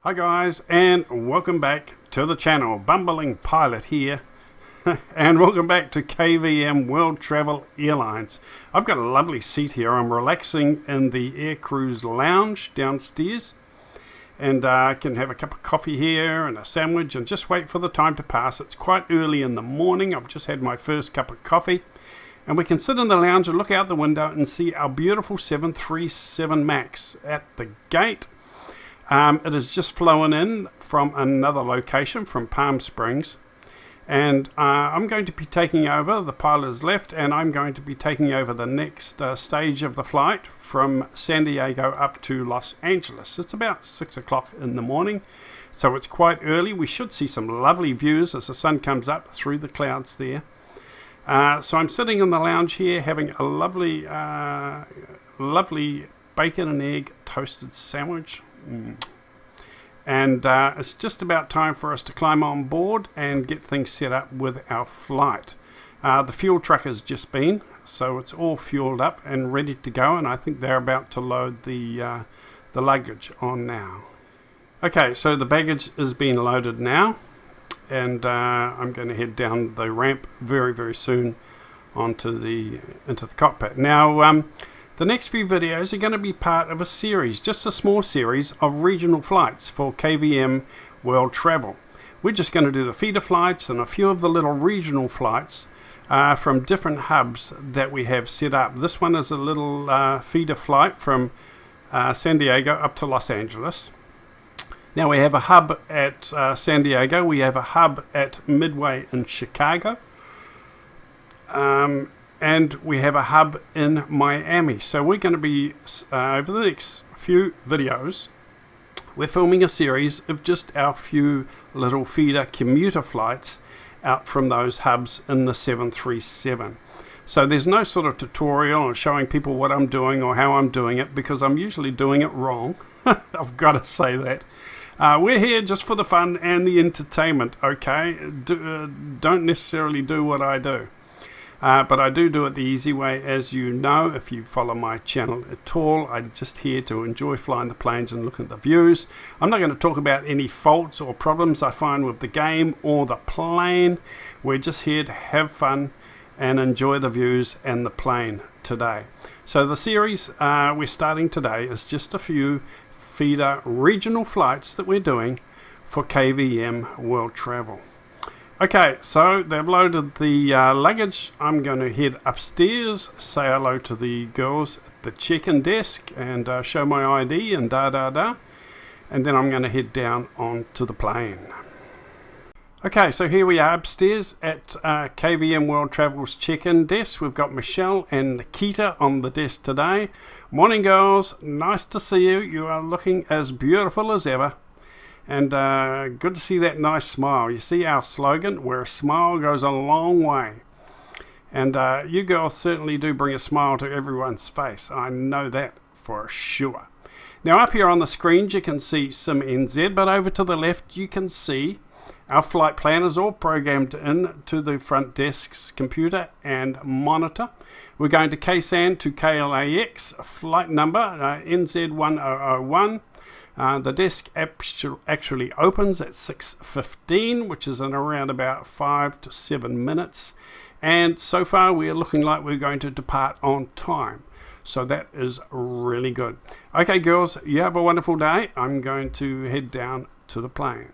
Hi guys, and welcome back to the channel. Bumbling Pilot here. And welcome back to KVM World Travel Airlines. I've got a lovely seat here. I'm relaxing in the Air Cruise Lounge downstairs. And I can have a cup of coffee here and a sandwich and just wait for the time to pass. It's quite early in the morning. I've just had my first cup of coffee. And we can sit in the lounge and look out the window and see our beautiful 737 MAX at the gate. It has just flown in from another location, from Palm Springs. And I'm going to be taking over. The pilot has left, and I'm going to be taking over the next stage of the flight from San Diego up to Los Angeles. It's about 6 o'clock in the morning, so it's quite early. We should see some lovely views as the sun comes up through the clouds there. So I'm sitting in the lounge here having a lovely bacon and egg toasted sandwich. And it's just about time for us to climb on board and get things set up with our flight. The fuel truck has just been, so it's all fueled up and ready to go, and I think they're about to load the luggage on now. Okay, so the baggage is being loaded now, and I'm going to head down the ramp very, very soon into the cockpit. Now, the next few videos are going to be part of a series, just a small series of regional flights for KVM World Travel. We're just going to do the feeder flights and a few of the little regional flights from different hubs that we have set up. This one is a little feeder flight from San Diego up to Los Angeles. Now we have a hub at San Diego, we have a hub at Midway in Chicago. And we have a hub in Miami. So we're going to be, over the next few videos, we're filming a series of just our few little feeder commuter flights out from those hubs in the 737. So there's no sort of tutorial or showing people what I'm doing or how I'm doing it, because I'm usually doing it wrong. I've got to say that. We're here just for the fun and the entertainment, okay? Don't necessarily do what I do. But I do it the easy way, as you know, if you follow my channel at all. I'm just here to enjoy flying the planes and looking at the views. I'm not going to talk about any faults or problems I find with the game or the plane. We're just here to have fun and enjoy the views and the plane today. So the series we're starting today is just a few feeder regional flights that we're doing for KVM World Travel. Okay, so they've loaded the luggage. I'm going to head upstairs, say hello to the girls at the check-in desk and show my ID and and then I'm going to head down onto the plane. Okay, so here we are upstairs at KVM World Travel's check-in desk. We've got Michelle and Nikita on the desk today. Morning, girls. Nice to see you. You are looking as beautiful as ever. And good to see that nice smile. You see our slogan, where a smile goes a long way. And you girls certainly do bring a smile to everyone's face. I know that for sure. Now up here on the screen you can see Sim NZ, but over to the left you can see our flight planners all programmed in to the front desk's computer and monitor. We're going to KSAN to KLAX, flight number NZ1001. The desk actually opens at 6:15, which is in around about 5 to 7 minutes. And so far we are looking like we're going to depart on time. So that is really good. Okay, girls, you have a wonderful day. I'm going to head down to the plane.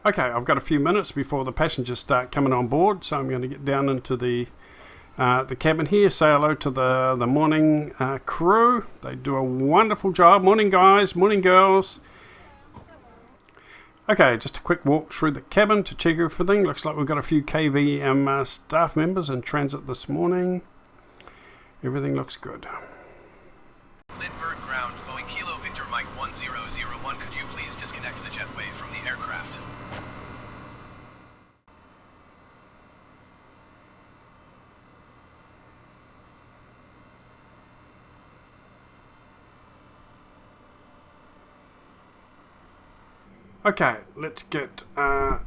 Okay, I've got a few minutes before the passengers start coming on board, so I'm going to get down into the cabin here, say hello to the morning crew. They do a wonderful job. Morning, guys. Morning, girls. Okay, just a quick walk through the cabin to check everything. Looks like we've got a few KVM staff members in transit this morning. Everything looks good. Lindbergh ground, Boeing Kilo Victor Mike 1001. Could you please disconnect the jetway from the aircraft? Okay, let's get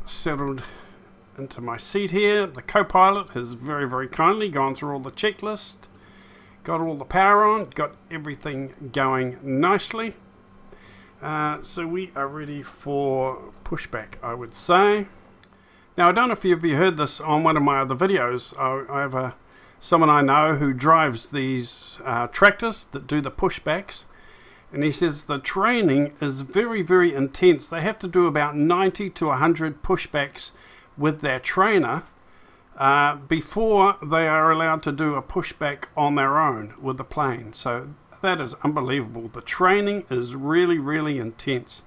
settled into my seat here. The co-pilot has very, very kindly gone through all the checklist, got all the power on, got everything going nicely. So we are ready for pushback, I would say. Now, I don't know if you've heard this on one of my other videos. I have someone I know who drives these tractors that do the pushbacks. And he says the training is very, very intense. They have to do about 90 to 100 pushbacks with their trainer before they are allowed to do a pushback on their own with the plane. So that is unbelievable. The training is really, really intense.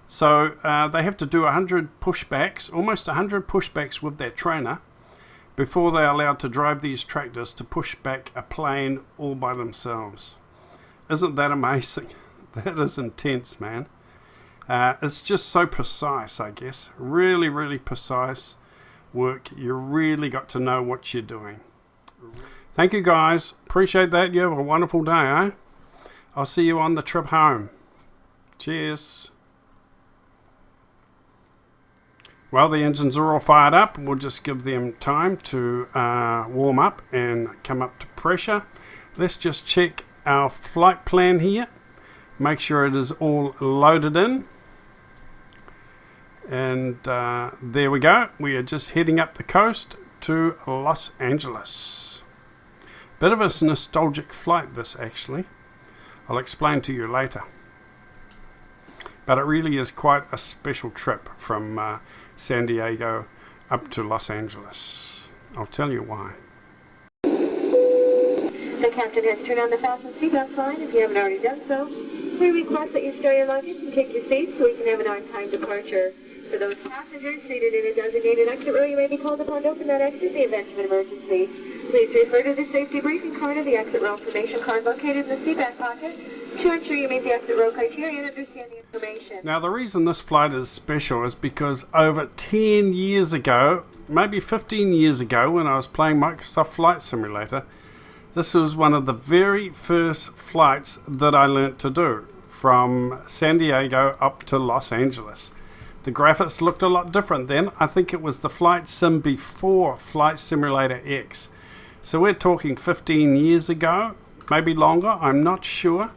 So they have to do 100 pushbacks, almost 100 pushbacks with their trainer before they're allowed to drive these tractors to push back a plane all by themselves. Isn't that amazing? That is intense, man. It's just so precise, I guess. Really, really precise work. You really got to know what you're doing. Thank you, guys. Appreciate that. You have a wonderful day, eh? I'll see you on the trip home. Cheers. Well, the engines are all fired up. We'll just give them time to warm up and come up to pressure. Let's just check our flight plan here. Make sure it is all loaded in. And there we go. We are just heading up the coast to Los Angeles. Bit of a nostalgic flight, this actually. I'll explain to you later. But it really is quite a special trip from San Diego up to Los Angeles. I'll tell you why. The captain has turned on the fasten seatbelt sign if you haven't already done so. We request that you store your luggage and take your seats so we can have an on-time departure. For those passengers seated in a designated exit row, you may be called upon to open that exit in the event of an emergency. Please refer to the safety briefing card or the exit row information card located in the seat back pocket to ensure you meet the exit row criteria and understand the information. Now, the reason this flight is special is because over 10 years ago, maybe 15 years ago, when I was playing Microsoft Flight Simulator, this was one of the very first flights that I learnt to do from San Diego up to Los Angeles. The graphics looked a lot different then. I think it was the flight sim before Flight Simulator X. So we're talking 15 years ago, maybe longer, I'm not sure.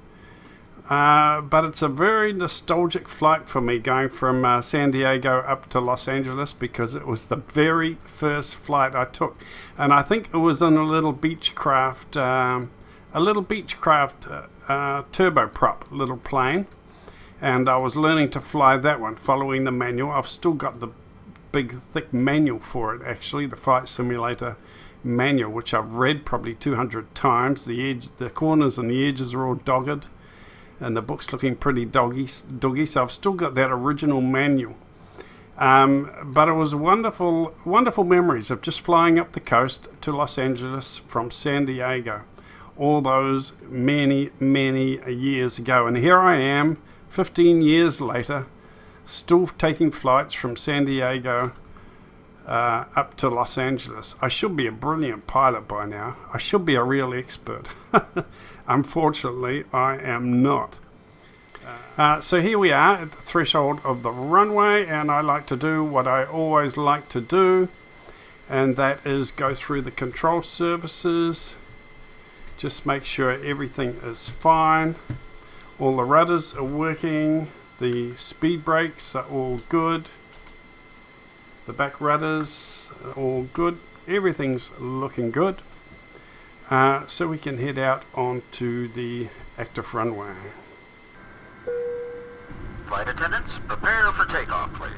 But it's a very nostalgic flight for me going from San Diego up to Los Angeles because it was the very first flight I took. And I think it was in a little Beechcraft turboprop little plane. And I was learning to fly that one, following the manual. I've still got the big, thick manual for it, actually, the Flight Simulator manual, which I've read probably 200 times. The corners and the edges are all dogged, and the book's looking pretty doggy, so I've still got that original manual. But it was wonderful, wonderful memories of just flying up the coast to Los Angeles from San Diego, all those many, many years ago. And here I am, 15 years later, still taking flights from San Diego up to Los Angeles. I should be a brilliant pilot by now. I should be a real expert. Unfortunately, I am not. So here we are at the threshold of the runway, and I like to do what I always like to do, and that is go through the control surfaces, just make sure everything is fine. All the rudders are working, the speed brakes are all good, the back rudders are all good, everything's looking good. So we can head out onto the active runway. Flight attendants, prepare for takeoff, please.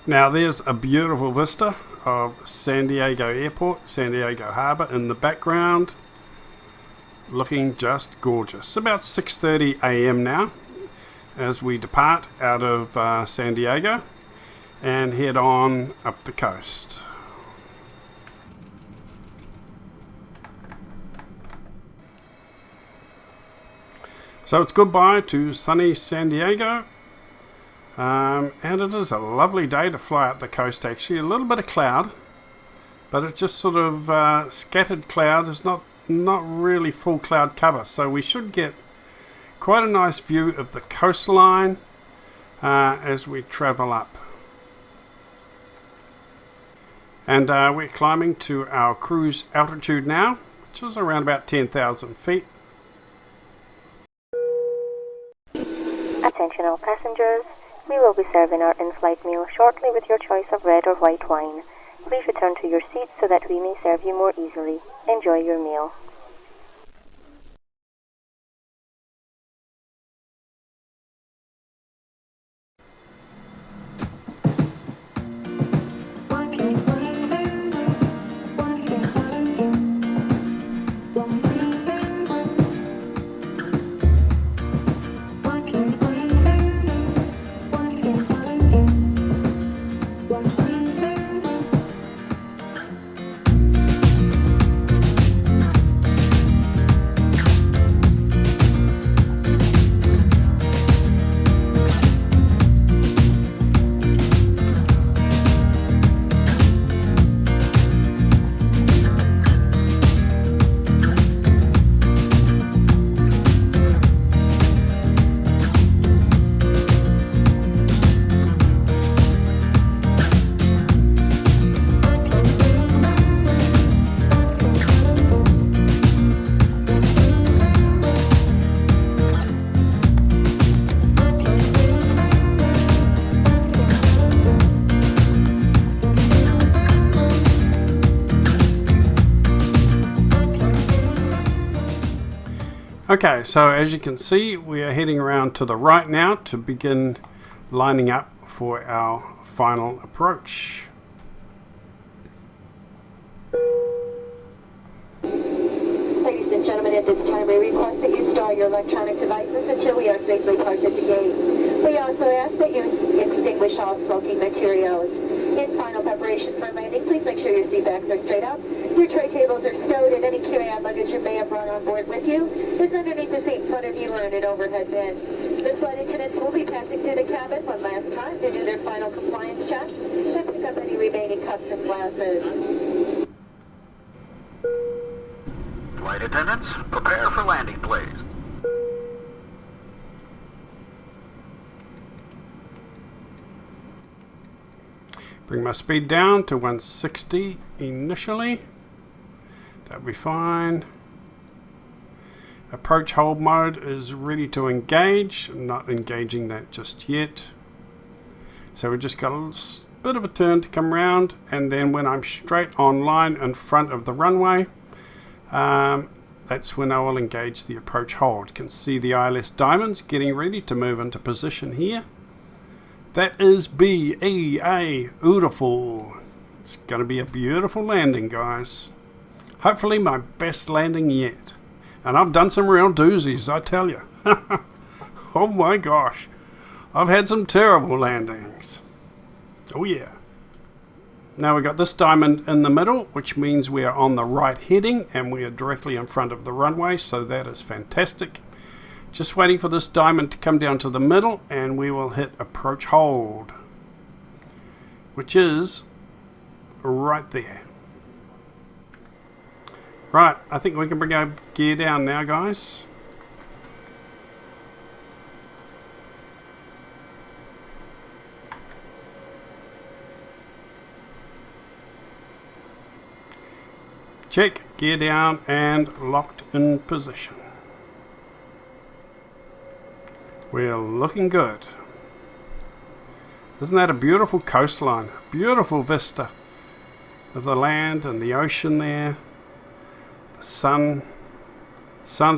Now there's a beautiful vista of San Diego Airport, San Diego Harbor in the background. Looking just gorgeous. About 6:30 a.m. now as we depart out of San Diego and head on up the coast. So it's goodbye to sunny San Diego, and it is a lovely day to fly up the coast actually. A little bit of cloud, but it's just sort of scattered clouds. It's not really full cloud cover, so we should get quite a nice view of the coastline as we travel up. And we're climbing to our cruise altitude now, which is around about 10,000 feet. Attention all passengers, we will be serving our in-flight meal shortly with your choice of red or white wine. Please return to your seats so that we may serve you more easily. Enjoy your meal. Okay, so as you can see, we are heading around to the right now to begin lining up for our final approach. Ladies and gentlemen, at this time we request that you store your electronic devices until we are safely parked at the gate. We also ask that you extinguish all smoking materials. In final preparation for landing, please make sure your seat backs are straight up, your tray tables are stowed, and any carry-on luggage you may have brought on board with you is underneath the seat in front of you or in an overhead bin. The flight attendants will be passing through the cabin one last time to do their final compliance check and pick up any remaining cups and glasses. Flight attendants, prepare for landing, please. Bring my speed down to 160 initially. That'll be fine. Approach hold mode is ready to engage. I'm not engaging that just yet. So we just got a bit of a turn to come around, and then when I'm straight on line in front of the runway, that's when I will engage the approach hold. You can see the ILS diamonds getting ready to move into position here. That is BEA, beautiful. It's going to be a beautiful landing, guys. Hopefully my best landing yet. And I've done some real doozies, I tell you. Oh my gosh. I've had some terrible landings. Oh yeah. Now we've got this diamond in the middle, which means we are on the right heading and we are directly in front of the runway, so that is fantastic. Just waiting for this diamond to come down to the middle and we will hit approach hold, which is right there. Right, I think we can bring our gear down now, guys. Check, gear down and locked in position. We're looking good. Isn't that a beautiful coastline? Beautiful vista of the land and the ocean there. The sun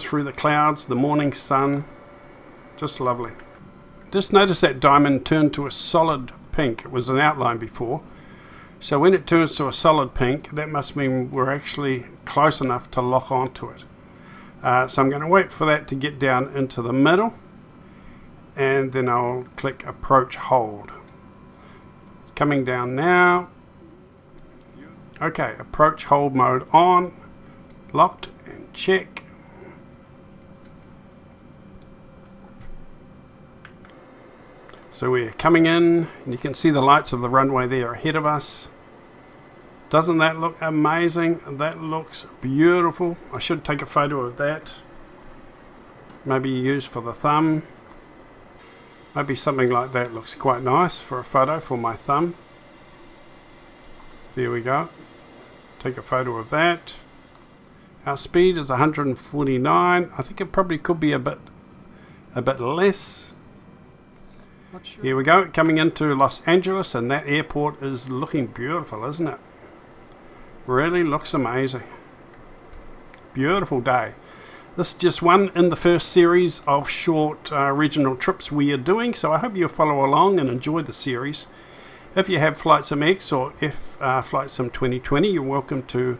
through the clouds, the morning sun. Just lovely. Just notice that diamond turned to a solid pink. It was an outline before. So when it turns to a solid pink, that must mean we're actually close enough to lock onto it. So I'm going to wait for that to get down into the middle, and then I'll click approach hold. It's coming down now. Okay, approach hold mode on, locked and check. So we're coming in, and you can see the lights of the runway there ahead of us. Doesn't that look amazing? That looks beautiful. I should take a photo of that. Maybe use for the thumb. Maybe something like that looks quite nice for a photo for my thumb. There we go. Take a photo of that. Our speed is 149. I think it probably could be a bit less. Not sure. Here we go, coming into Los Angeles, and that airport is looking beautiful, isn't it? Really looks amazing. Beautiful day. This is just one in the first series of short regional trips we are doing, so I hope you'll follow along and enjoy the series. If you have FlightSimX or if FlightSim 2020, you're welcome to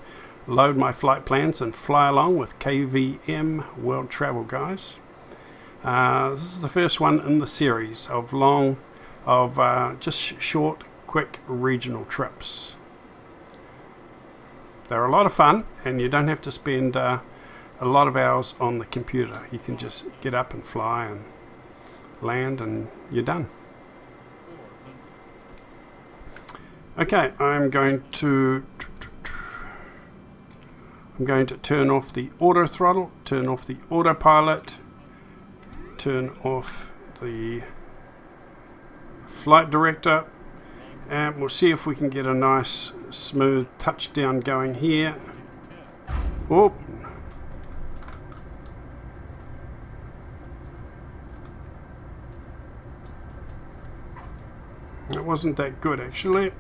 load my flight plans and fly along with KVM World Travel, guys. This is the first one in the series of just short, quick regional trips. They're a lot of fun, and you don't have to spend a lot of hours on the computer. You can just get up and fly and land, and you're done. Okay, I'm going to turn off the auto throttle, turn off the autopilot, turn off the flight director, and we'll see if we can get a nice smooth touchdown going here. Oh, it wasn't that good actually.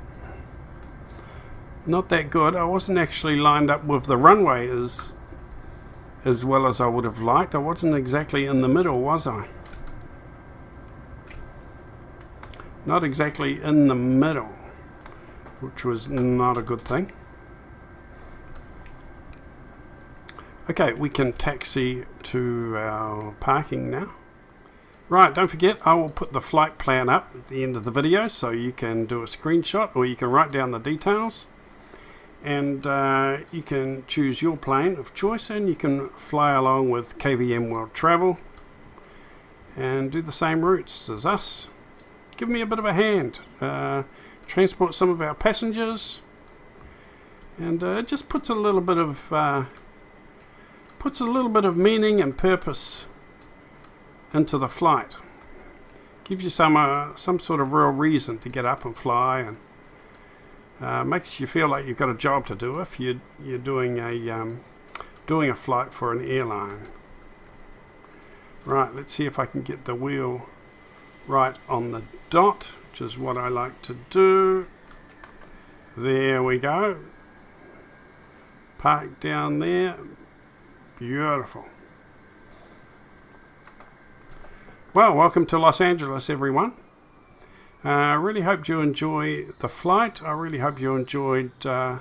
Not that good. I wasn't actually lined up with the runway as well as I would have liked. I wasn't exactly in the middle, was I? Not exactly in the middle, which was not a good thing. Okay, we can taxi to our parking now. Right, don't forget, I will put the flight plan up at the end of the video so you can do a screenshot or you can write down the details. And you can choose your plane of choice, and you can fly along with KVM World Travel and do the same routes as us. Give me a bit of a hand. Transport some of our passengers, and it just puts a little bit of meaning and purpose into the flight. Gives you some sort of real reason to get up and fly, and makes you feel like you've got a job to do if you're doing a flight for an airline. Right, let's see if I can get the wheel right on the dot, which is what I like to do. There we go. Park down there. Beautiful. Well, welcome to Los Angeles, everyone. I really hope you enjoy the flight. I really hope you enjoyed the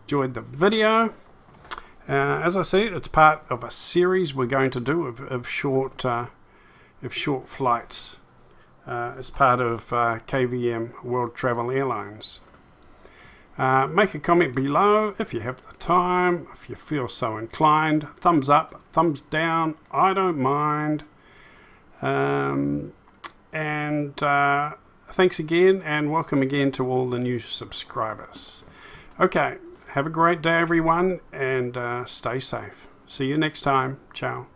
video. As I said, it's part of a series we're going to do of short flights as part of KVM World Travel Airlines. Make a comment below if you have the time, if you feel so inclined. Thumbs up, thumbs down, I don't mind. Thanks again, and welcome again to all the new subscribers. Okay, have a great day everyone, and stay safe. See you next time. Ciao.